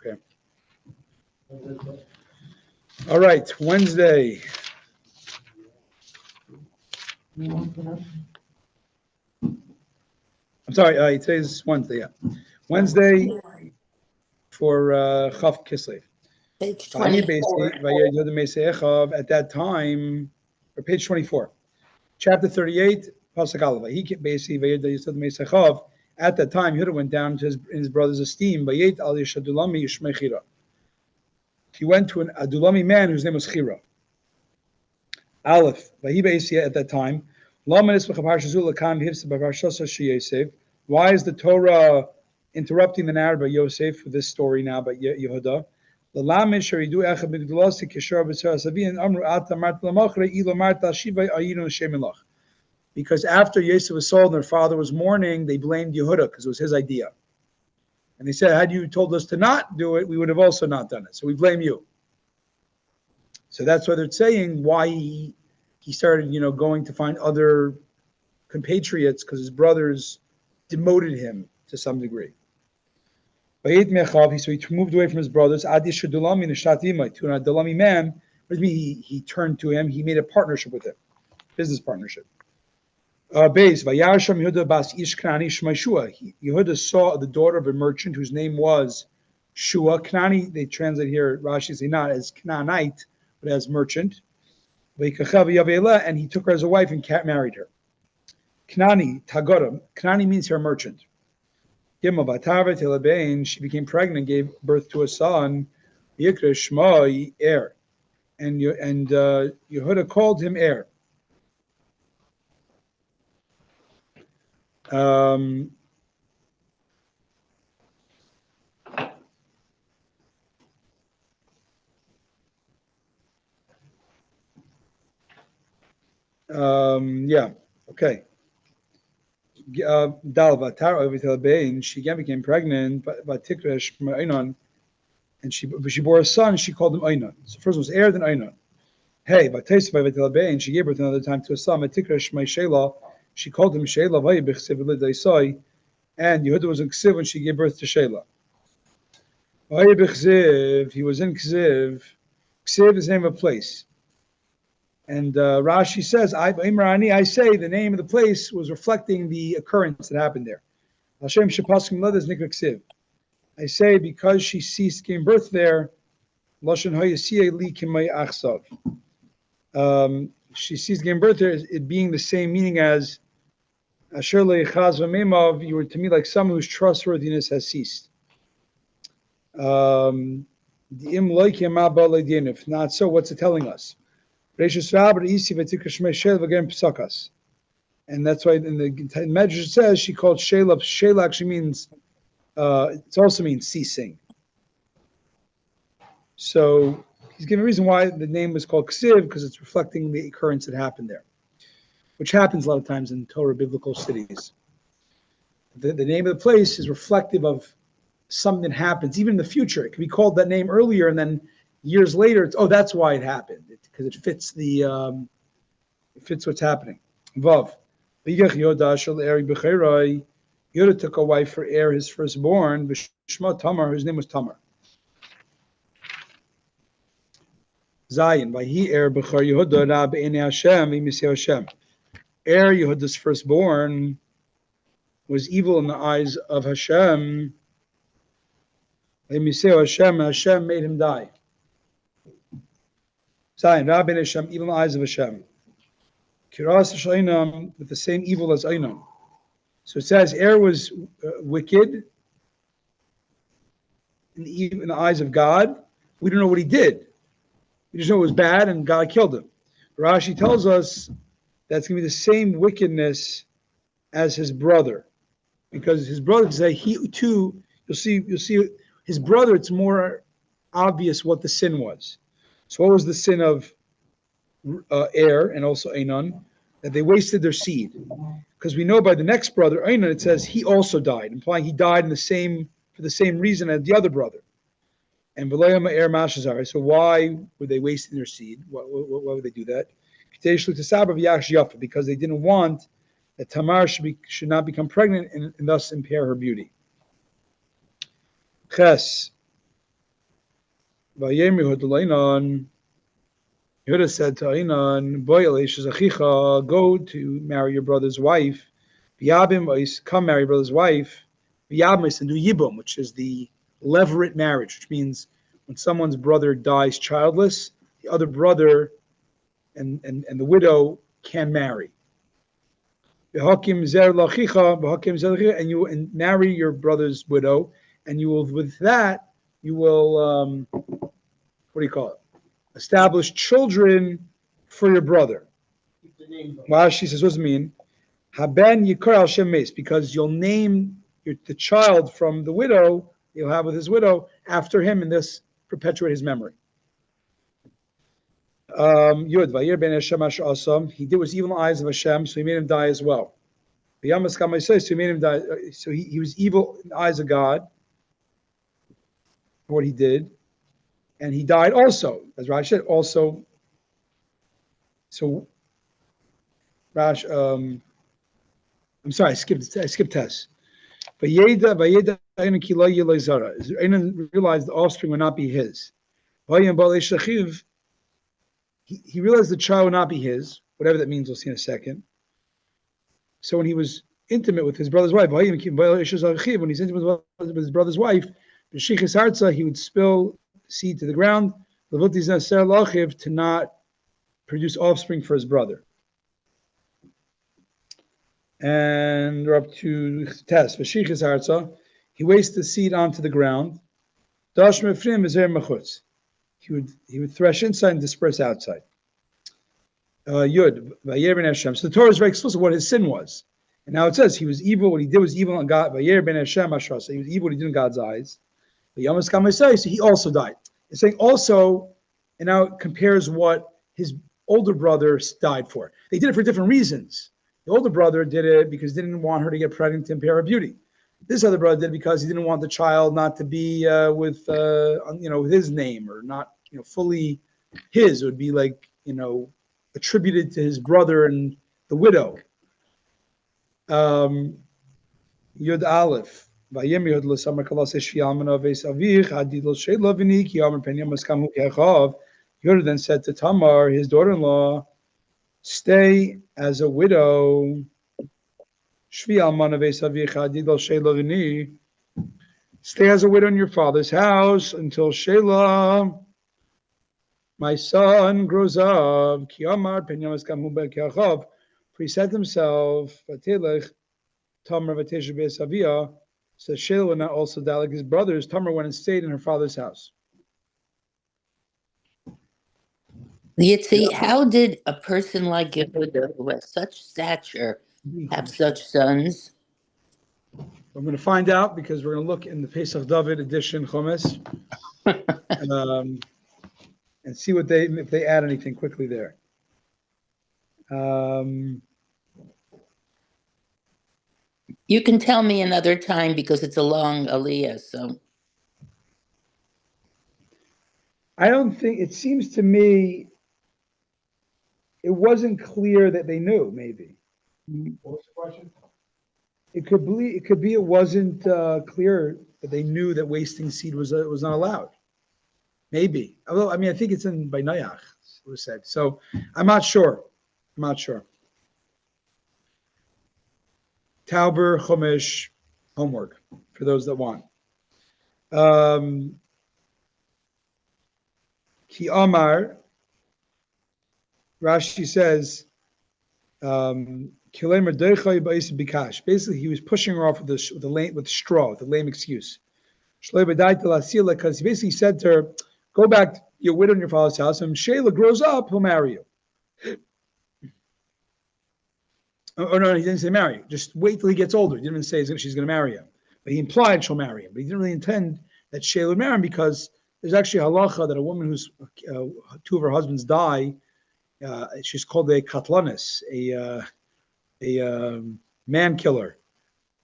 Okay. All right, Wednesday. I'm sorry, today's Wednesday, yeah. Wednesday for Chav Kislev. Page 24. At that time, or page 24, chapter 38, Pasuk Aleph. He basically, at that time, Yehuda went down to his brother's esteem. He went to an Adulami man whose name was Chira. Aleph. At that time, why is the Torah interrupting the narrative of Yosef for this story now about Yehuda? Because after Yosef was sold and their father was mourning, they blamed Yehuda because it was his idea. And they said, had you told us to not do it, we would have also not done it. So we blame you. So that's why they're saying why he started, going to find other compatriots because his brothers demoted him to some degree. So he moved away from his brothers to an Adulami man. What does it mean? He turned to him. He made a partnership with him, business partnership. Yehuda saw the daughter of a merchant whose name was Shua. Knani, they translate here, Rashi say not as Canaanite, but as merchant. And he took her as a wife and married her. Knani, Tagoram. Knani means her merchant. She became pregnant and gave birth to a son, Yikra Shema Er. And Yehuda called him Er. Yeah, okay. She again became pregnant, but and she bore a son. She called him Einon. So first was Er, then Einon. Hey, but and she gave birth another time to a son. She called him Shelah. And Yehuda was in Ksiv when she gave birth to Shelah. He was in Ksiv. Ksiv is the name of a place. And Rashi says, I say the name of the place was reflecting the occurrence that happened there. Hashem Shepaskim Ledas Nikra Ksiv. I say because she ceased giving birth there, Lashon Hayasiyah Li Kimay Achsav. She ceased giving birth there, it being the same meaning as Asher Leichaz V'Meimav, you were to me like someone whose trustworthiness has ceased. If not so, what's it telling us? And that's why in the Medrash it says she called Shelah. Shelah actually means, it also means ceasing. So he's giving a reason why the name was called Ksiv, because it's reflecting the occurrence that happened there, which happens a lot of times in Torah biblical cities. The name of the place is reflective of something that happens, even in the future. It could be called that name earlier, and then years later, that's why it happened, because it fits what's happening. Vav. Yehuda took a wife for Er, his firstborn, B'shma Tamar, whose name was Tamar. Zayin. Vayhi Er b'char Yehuda ra b'einei Hashem v'misei Hashem. Er, Yehuda's firstborn, was evil in the eyes of Hashem. Hashem made him die. Zayin, Ra b'einei Hashem, evil in the eyes of Hashem. Kiras Shainam, with the same evil as Einam. So it says Er was wicked in the eyes of God. We don't know what he did. We just know it was bad and God killed him. Rashi tells us that's going to be the same wickedness as his brother, because his brother say he too. You'll see his brother. It's more obvious what the sin was. So what was the sin of Er and also Einon? That they wasted their seed, because we know by the next brother Einon it says he also died, implying he died for the same reason as the other brother. And Er Mashazar. So why were they wasting their seed? Why would they do that? Because they didn't want that Tamar should not become pregnant and thus impair her beauty. Ches. Yehuda said to Einan, go to marry your brother's wife. Come marry your brother's wife. And do Yibum, which is the levirate marriage, which means when someone's brother dies childless, the other brother and the widow can marry. And you marry your brother's widow, and you will, with that, you will, what do you call it? Establish children for your brother. Rashi says, what does it mean? Haben yikar al shem meis, because you'll name the child from the widow you'll have with his widow after him, and this perpetuate his memory. Yud vayir ben Hashem asam. He did what's evil in the eyes of Hashem, so he made him die as well. So he made him die. So he was evil in the eyes of God for what he did, and he died also, as Rashi said. Also, so Rash, I'm sorry, I skipped Tess. Vayeda Einan ki lo yeh lo zara. Einan realized the offspring would not be his. He realized the child would not be his, whatever that means. We'll see in a second. So when he was intimate with his brother's wife, when he's intimate with his brother's wife, he would spill seed to the ground to not produce offspring for his brother. And we're up to test. He wastes the seed onto the ground. He would thresh inside and disperse outside. Yud. So the Torah is very explicit what his sin was. And now it says he was evil. What he did was evil in God. So he was evil what he did in God's eyes. So he also died. It's saying also, and now it compares what his older brother died for. They did it for different reasons. The older brother did it because he didn't want her to get pregnant to impair her beauty. This other brother did it because he didn't want the child not to be with his name, or not fully his. It would be like attributed to his brother and the widow. Yud Aleph. Yud then said to Tamar, his daughter-in-law, stay as a widow. Stay as a widow in your father's house until Shelah, my son, grows up. For he said to himself, Tamar so Shelah would not also die like his brothers. Tamar went and stayed in her father's house. Yitzi, how did a person like Yehuda, who has such stature, have such sons? I'm going to find out, because we're going to look in the Pesach David edition Chumash and see if they add anything quickly there. You can tell me another time, because it's a long aliyah. So I don't think, it seems to me it wasn't clear that they knew. Maybe. What was the question? It could be it wasn't clear that they knew that wasting seed was not allowed. Maybe. Although, I think it's in by Nayach, it was said. So I'm not sure. Tauber Chumash homework for those that want. Ki Amar, Rashi says, basically, he was pushing her off with straw, with the lame excuse. Because he basically said to her, go back to your widow in your father's house, and when Shelah grows up, he'll marry you. Oh no, he didn't say marry you. Just wait till he gets older. He didn't even say she's going to marry him. But he implied she'll marry him. But he didn't really intend that Shelah would marry him, because there's actually a halacha that a woman who's two of her husbands die, she's called a katlanis, a man killer,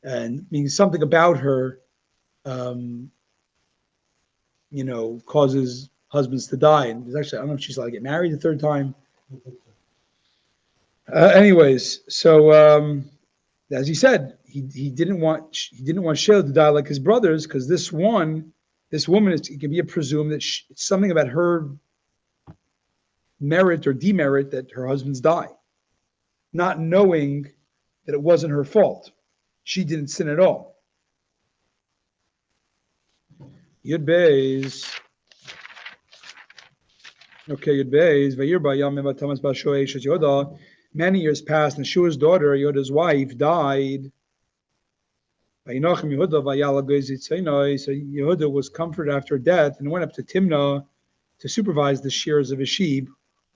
and means something about her, causes husbands to die. And there's actually, I don't know if she's allowed to get married the third time. Anyways, so as he said, he didn't want Shelah to die like his brothers, because this one this woman, it can be presumed that it's something about her merit or demerit that her husbands die, not knowing that it wasn't her fault. She didn't sin at all. Yud Beis. Okay, Yud Beis. Many years passed, and Shua's daughter, Yehuda's wife, died. So Yehuda was comforted after death and went up to Timnah to supervise the shears of his sheep.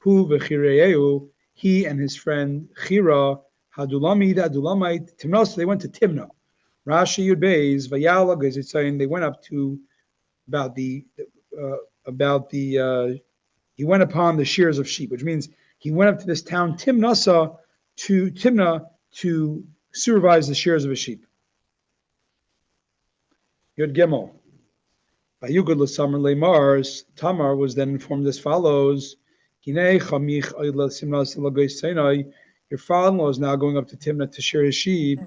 He and his friend Chira, Hadulami, the Adulamite, Timnah. So they went to Timnah. Rashi Yud Beis, they went up to about the he went upon the shears of sheep, which means he went up to this town Timnah to supervise the shears of his sheep. Yud Gimel. Vayugad l'samar le'mars. Tamar was then informed as follows: Your father-in-law is now going up to Timnah to shear his sheep.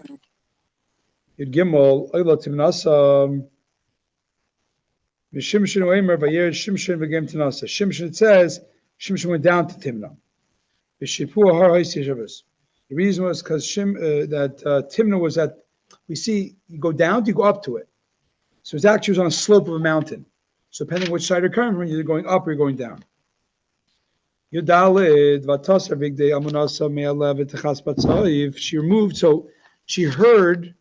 Yud Gimel. Oyla Timnasa. Shimshon Oimer Vayer Shimshon begem Timnasa. Shimshon, it says Shimshon went down to Timnah. The reason was because Timnah was at. We see you go down, you go up to it. So it actually was on a slope of a mountain. So depending which side you're coming from, you're going up or you're going down. She removed, so she heard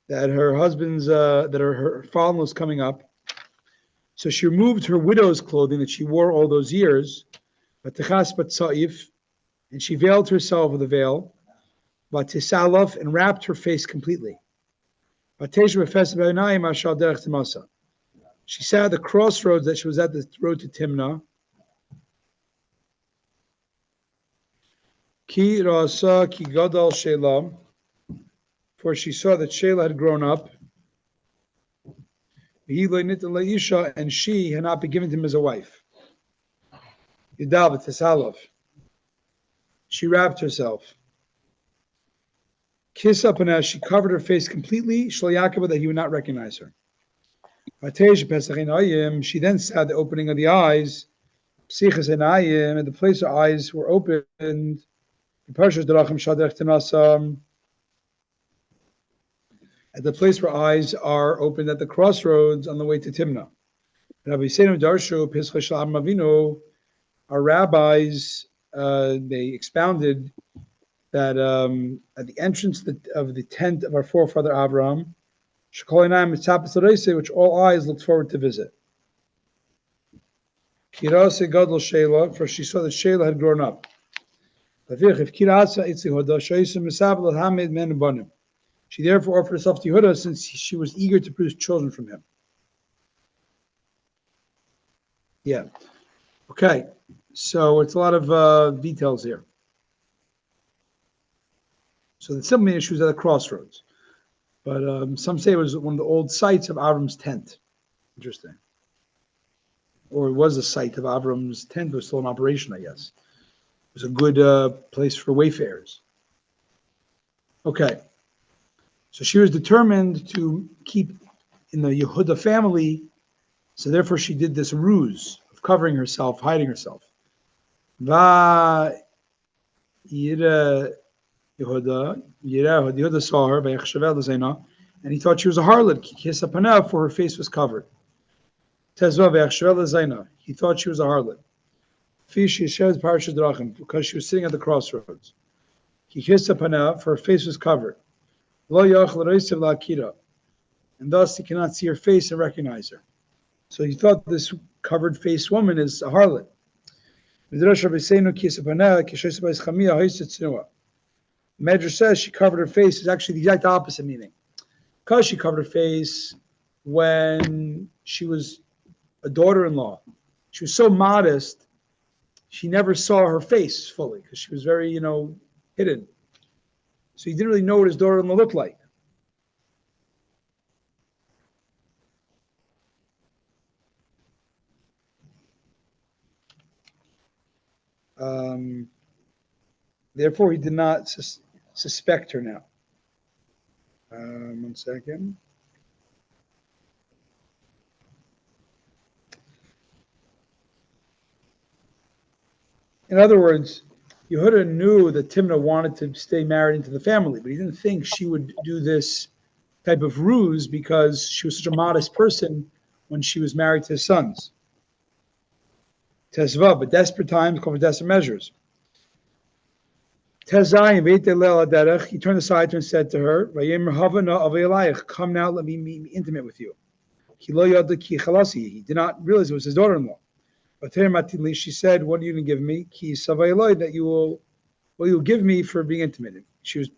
that her husband's, that her father was coming up. So she removed her widow's clothing that she wore all those years, and she veiled herself with a veil, and wrapped her face completely. She sat at the crossroads that she was at the road to Timnah. Ki rasa ki gadal Shelah, for she saw that Shelah had grown up. And she had not been given to him as a wife. She wrapped herself. Kiss up, and as she covered her face completely, that he would not recognize her. She then saw the opening of the eyes, at the place her eyes were opened. At the place where eyes are opened at the crossroads on the way to Timnah. Our rabbis, they expounded that at the entrance of the tent of our forefather Abraham, which all eyes looked forward to visit. For she saw that Shelah had grown up. She therefore offered herself to Yehuda since she was eager to produce children from him. Yeah. Okay. So it's a lot of details here. So the simple issue is at the crossroads. But some say it was one of the old sites of Avram's tent. Interesting. Or it was a site of Avram's tent, but was still in operation, I guess. It was a good place for wayfarers. Okay. So she was determined to keep in the Yehuda family, so therefore she did this ruse of covering herself, hiding herself. Va Yehuda saw her, and he thought she was a harlot, for her face was covered. He thought she was a harlot. Because she was sitting at the crossroads. For her face was covered. And thus he cannot see her face and recognize her. So he thought this covered faced woman is a harlot. Medrash says she covered her face is actually the exact opposite meaning. Because she covered her face when she was a daughter-in-law. She was so modest, she never saw her face fully because she was very, hidden. So he didn't really know what his daughter-in-law looked like. Therefore, he did not suspect her now. 1 second. In other words, Yehuda knew that Timnah wanted to stay married into the family, but he didn't think she would do this type of ruse because she was such a modest person when she was married to his sons. Tezva, but desperate times call for desperate measures. Tezayim, he turned aside to her and said to her, come now, let me be intimate with you. He did not realize it was his daughter-in-law. But she said, what are you going to give me? That you'll give me for being intimate. She was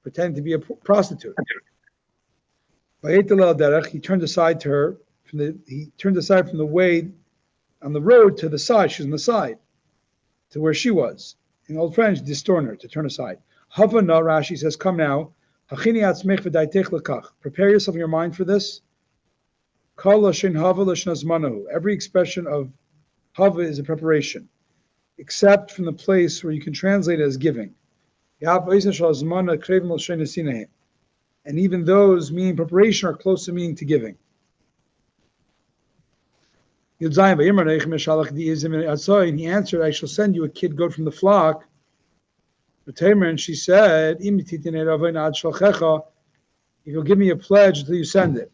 pretending to be a prostitute. He turned aside to her from the way on the road to the side. She was on the side to where she was. In Old French, distorn her, to turn aside. Havana, Rashi says, come now. Prepare yourself in your mind for this. Every expression of hava is a preparation, except from the place where you can translate it as giving. And even those meaning preparation are close to meaning to giving. And he answered, I shall send you a kid goat from the flock. And she said, if you'll give me a pledge until you send it.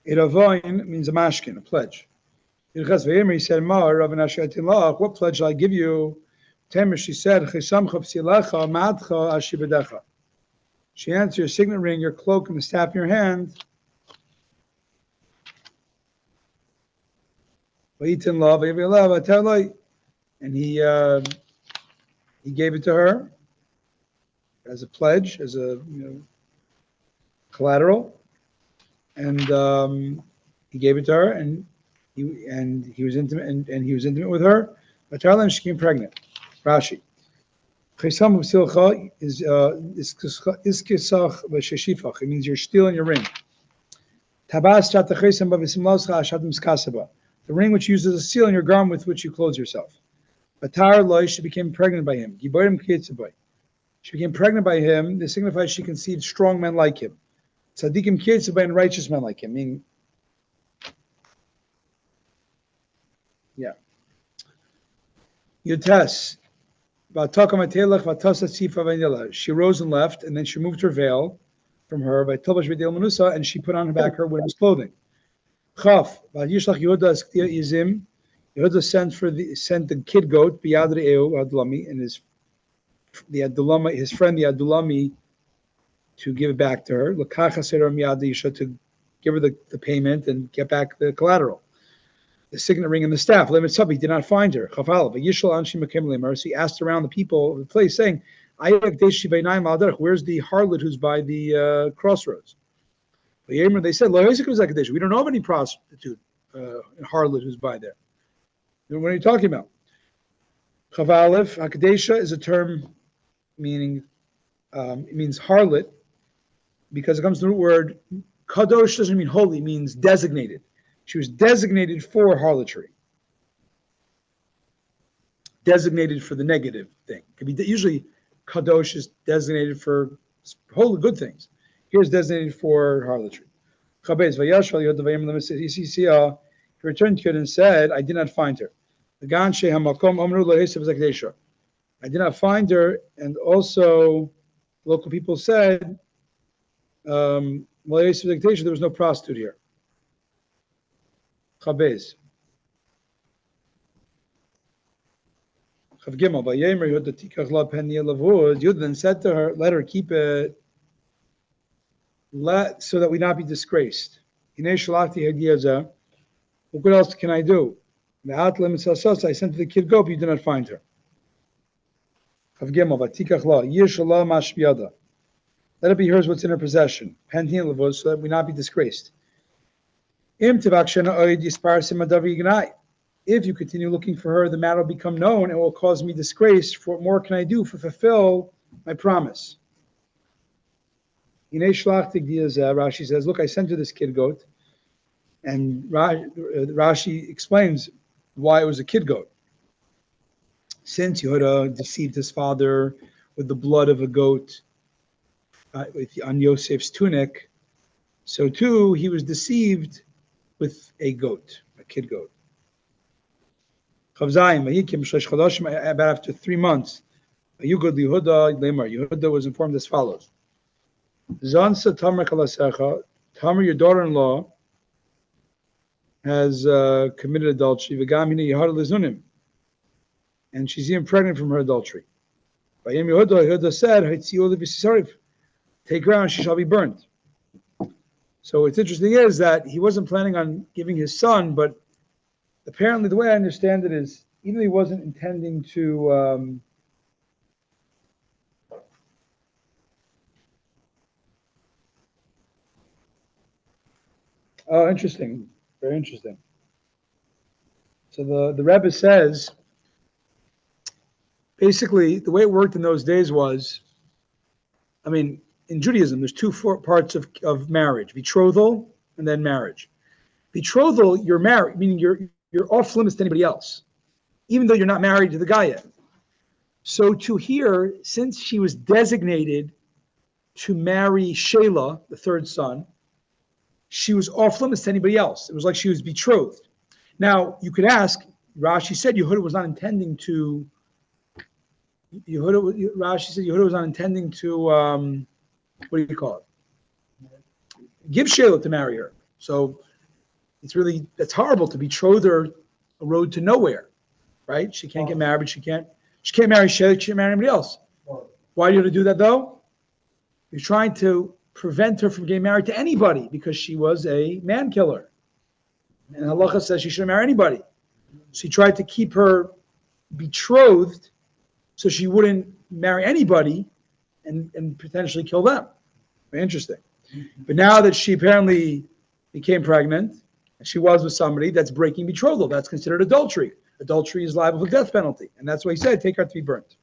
Iravoin means a mashkin, a pledge. He said, what pledge shall I give you? She said, she answered, your signet ring, your cloak, and the staff in your hand. And he gave it to her as a pledge, as a collateral, and he gave it to her, and he was intimate, and he was intimate with her. But she became pregnant. Rashi. Chesam silcha is iskisach v'sheshifach. It means you're stealing your ring. Tabas chat chesam b'visimlascha ashatim skasaba. The ring which uses a seal in your garment with which you clothe yourself. Batar loy, she became pregnant by him. Giborim kietzabai. She became pregnant by him. This signifies she conceived strong men like him. Tzadikim kietzabai, and righteous men like him. Meaning, yeah. Yutes. She rose and left, and then she moved her veil from her by Tilbash B'Dil Manusa, and she put on her back her widow's clothing. Chaf. Yehuda sent the kid goat Biyadri Eu Adulami, and his friend the Adulami, to give it back to her. To give her the payment and get back the collateral, the signet ring and the staff. He did not find her. So he asked around the people of the place, saying, where's the harlot who's by the crossroads? They said, we don't know of any prostitute, harlot who's by there. What are you talking about? Chavalef, Hakadesha is a term meaning, it means harlot, because it comes from the root word. Kadosh doesn't mean holy, it means designated. She was designated for harlotry. Designated for the negative thing. Could be usually kadosh is designated for holy good things. Here's designated for harlotry. He returned to it and said, I did not find her. I did not find her, and also local people said, there was no prostitute here. Chabez. Yud then said to her, let her keep it, so that we not be disgraced. What else can I do? I sent to the kid goat, but you did not find her. Let it be hers what's in her possession, so that we not be disgraced. If you continue looking for her, the matter will become known and will cause me disgrace. What more can I do to fulfill my promise? Rashi says, look, I sent you this kid goat. And Rashi explains why it was a kid goat. Since Yehuda deceived his father with the blood of a goat, on Yosef's tunic, so too he was deceived with a goat, a kid goat. About after 3 months, Yehuda was informed as follows: Zansa Tamar Kalasecha, Tamar, your daughter-in-law, has committed adultery. And she's even pregnant from her adultery. Yehuda said, take her out and she shall be burnt. So what's interesting is that he wasn't planning on giving his son, but apparently the way I understand it is, even though he wasn't intending to oh, interesting. Very interesting. So the Rebbe says, basically, the way it worked in those days was, in Judaism, there's two parts of marriage: betrothal and then marriage. Betrothal, you're married, meaning you're off limits to anybody else, even though you're not married to the guy yet. So to here, since she was designated to marry Shelah, the third son, she was off limits to anybody else. It was like she was betrothed. Now, you could ask, Rashi said Yehuda was not intending to, Rashi said Yehuda was not intending to, what do you call it? Give Shelah to marry her. So that's horrible to betroth her a road to nowhere, right? She can't get married, she can't marry Shelah, she can't marry anybody else. Why do you have to do that though? You're trying to prevent her from getting married to anybody because she was a man killer. And halacha says she shouldn't marry anybody. So he tried to keep her betrothed so she wouldn't marry anybody and potentially kill them. Very interesting. But now that she apparently became pregnant, and she was with somebody, that's breaking betrothal. That's considered adultery. Adultery is liable for death penalty. And that's why he said, take her to be burnt.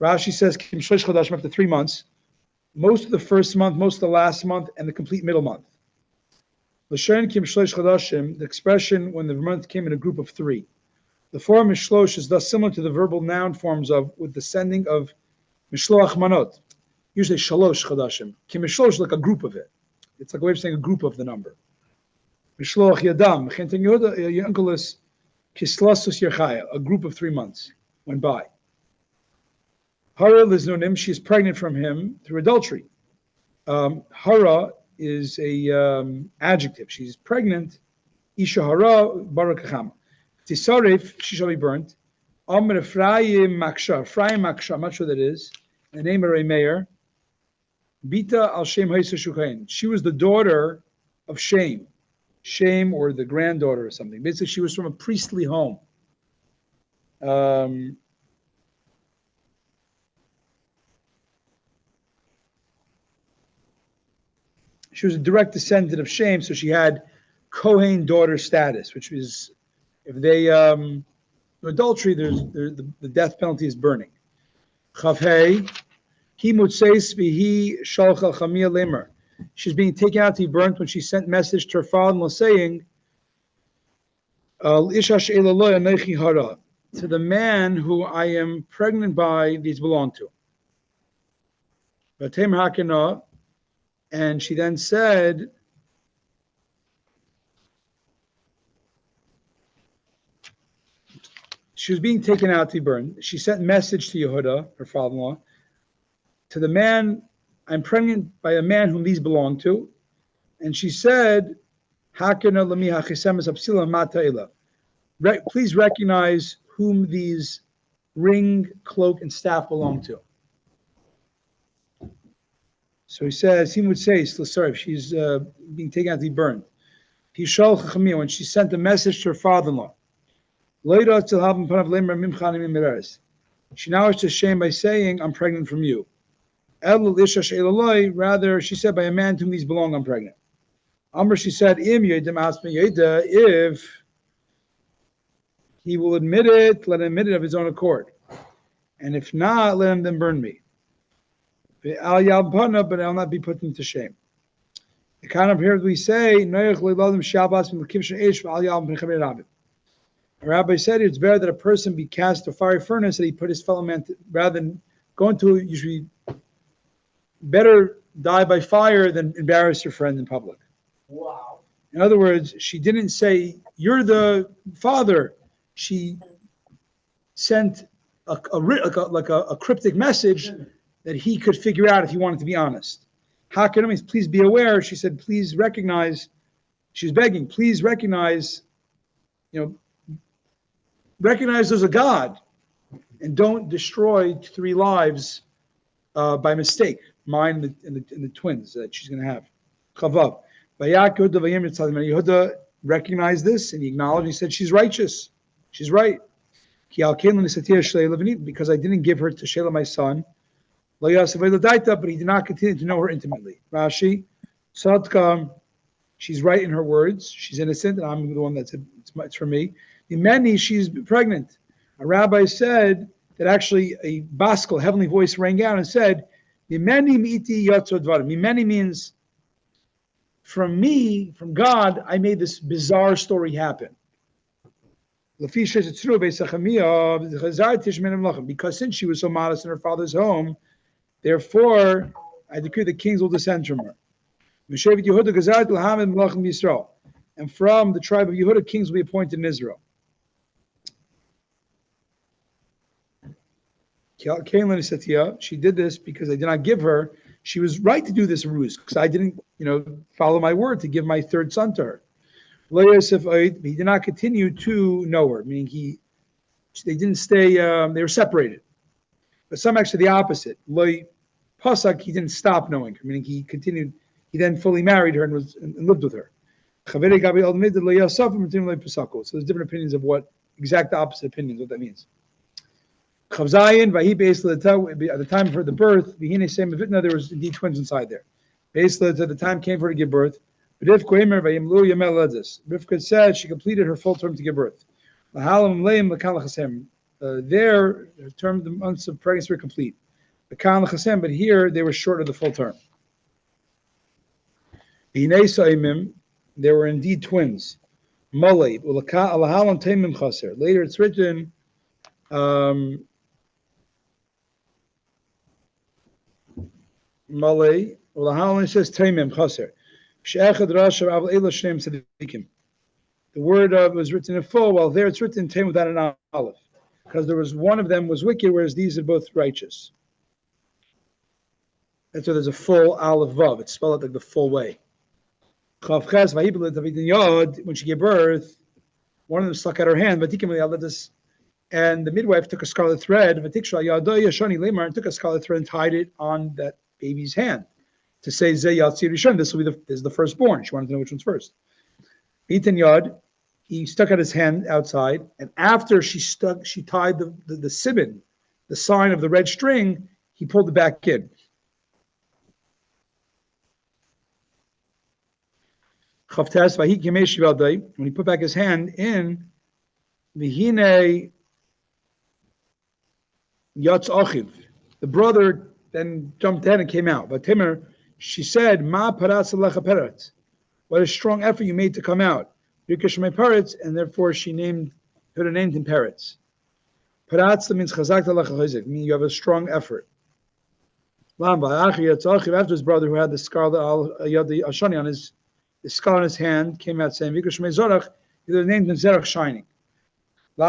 Rashi says, Kim Shlish Chodashim, after 3 months, most of the first month, most of the last month, and the complete middle month. L'shen Kim Shlish Chodashim, the expression when the month came in a group of 3. The form Mishlosh is thus similar to the verbal noun forms of with the sending of Mishloach Manot, usually Shalosh Chodashim. Kim Mishlosh is like a group of it. It's like a way of saying a group of the number. Mishloach Yadam, Mechentin Yehuda, Yankulis, Kislasus Yerchaya, a group of 3 months went by. Hara Liznunim, she is pregnant from him through adultery. Hara is a adjective. She's pregnant. Isha Hara Barakacham. Tisarif, she shall be burnt. Amr Ephraim Maksha, I'm not sure that is. The name of a mayor. Bita al Shem Haisa Shukain. She was the daughter of Shem. Shem, or the granddaughter or something. Basically, she was from a priestly home. She was a direct descendant of Shem, so she had Kohen daughter status, which is, if they adultery, the death penalty is burning. Chavhei, he mutseis vihi shalcha chamia lemer. She's being taken out to be burnt when she sent message to her father-in-law saying, Isha she'elaloi anechi hara, to the man who I am pregnant by, these belong to. Vatem hakena, and she then said, she was being taken out to be burned. She sent a message to Yehuda, her father-in-law, to the man, I'm pregnant by a man whom these belong to. And she said, please recognize whom these ring, cloak, and staff belong to. So he says, he would say, if she's being taken out to be burned. When she sent a message to her father-in-law. She now is ashamed by saying, I'm pregnant from you. Rather, she said, by a man to whom these belong, I'm pregnant. Amr, she said, if he will admit it, let him admit it of his own accord. And if not, let him then burn me. But I'll not be put into shame. The kind of here we say, the Rabbi said it's better that a person be cast to fiery furnace that he put his fellow man to, rather than going to usually better die by fire than embarrass your friend in public. Wow. In other words, she didn't say, "You're the father." She sent a cryptic message that he could figure out if he wanted to be honest. Hakana means please be aware. She said, please recognize. She's begging, please recognize, recognize there's a God, and don't destroy 3 lives by mistake. Mine and the twins that she's going to have. Chavav. Yehuda recognized this and he acknowledged. He said, she's righteous. She's right. Because I didn't give her to Shelah, my son. But he did not continue to know her intimately. Rashi, Sadka, she's right in her words. She's innocent, and I'm the one that said it's for me. Mimeni, she's pregnant. A rabbi said that actually a baskel, heavenly voice rang out and said, Mimeni miti yatzod dvarim. Mimeni means from me, from God, I made this bizarre story happen. Because since she was so modest in her father's home, therefore I decree the kings will descend from her. And from the tribe of Yehuda, kings will be appointed in Israel. She did this because I did not give her. She was right to do this ruse because I didn't, follow my word to give my 3rd son to her. He did not continue to know her, meaning they didn't stay. They were separated. But some actually the opposite. Pasak, he didn't stop knowing her, meaning he continued. He then fully married her and lived with her. So there's different opinions of what exact opposite opinions, what that means. At the time for the birth, there was indeed twins inside there. Basically, the time came for her to give birth. Rivka said she completed her full term to give birth. There, the months of pregnancy were complete. But here they were short of the full term. There were indeed twins. Later it's written, Malay, it says Taimim Chaser. The word was written in full, while there it's written Taim without an aleph, because there was one of them was wicked, whereas these are both righteous. That's why there's a full aleph vav. It's spelled out like the full way. When she gave birth, one of them stuck out her hand, and the midwife took a scarlet thread, and took a scarlet thread and tied it on that baby's hand to say this is the firstborn. She wanted to know which one's first. Beaten yod, he stuck out his hand outside, and after she tied the sibin, the sign of the red string, he pulled it back in. When he put back his hand in, the brother then jumped in and came out. But Timur, she said, "Ma paratz alecha peretz." What a strong effort you made to come out. And therefore she put her name in Peretz. Paratz means chazak alecha chazak, meaning you have a strong effort. After his brother, who had the scarlet ashani on his skull on his hand, came out saying, "V'ikush meizorach," he named him Zerach shining. The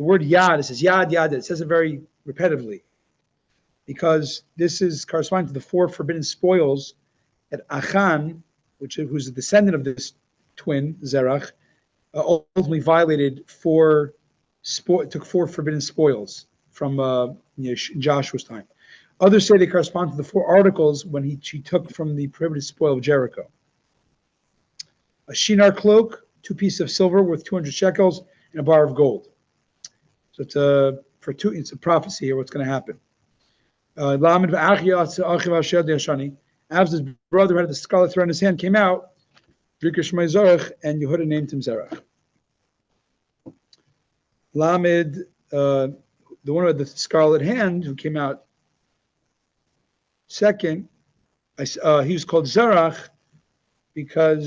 word yad, it says yad, yad. It says it very repetitively because this is corresponding to the 4 forbidden spoils that Achan, who's a descendant of this twin, Zerach, ultimately violated took 4 forbidden spoils from Joshua's time. Others say they correspond to the 4 articles when she took from the prohibited spoil of Jericho. A shinar cloak, 2 pieces of silver worth 200 shekels, and a bar of gold. So it's a prophecy here, what's going to happen. As his brother had the scarlet thread in his hand, came out, and Yehuda named him Zerach. Lamed, the one with the scarlet hand who came out second, he was called Zerach because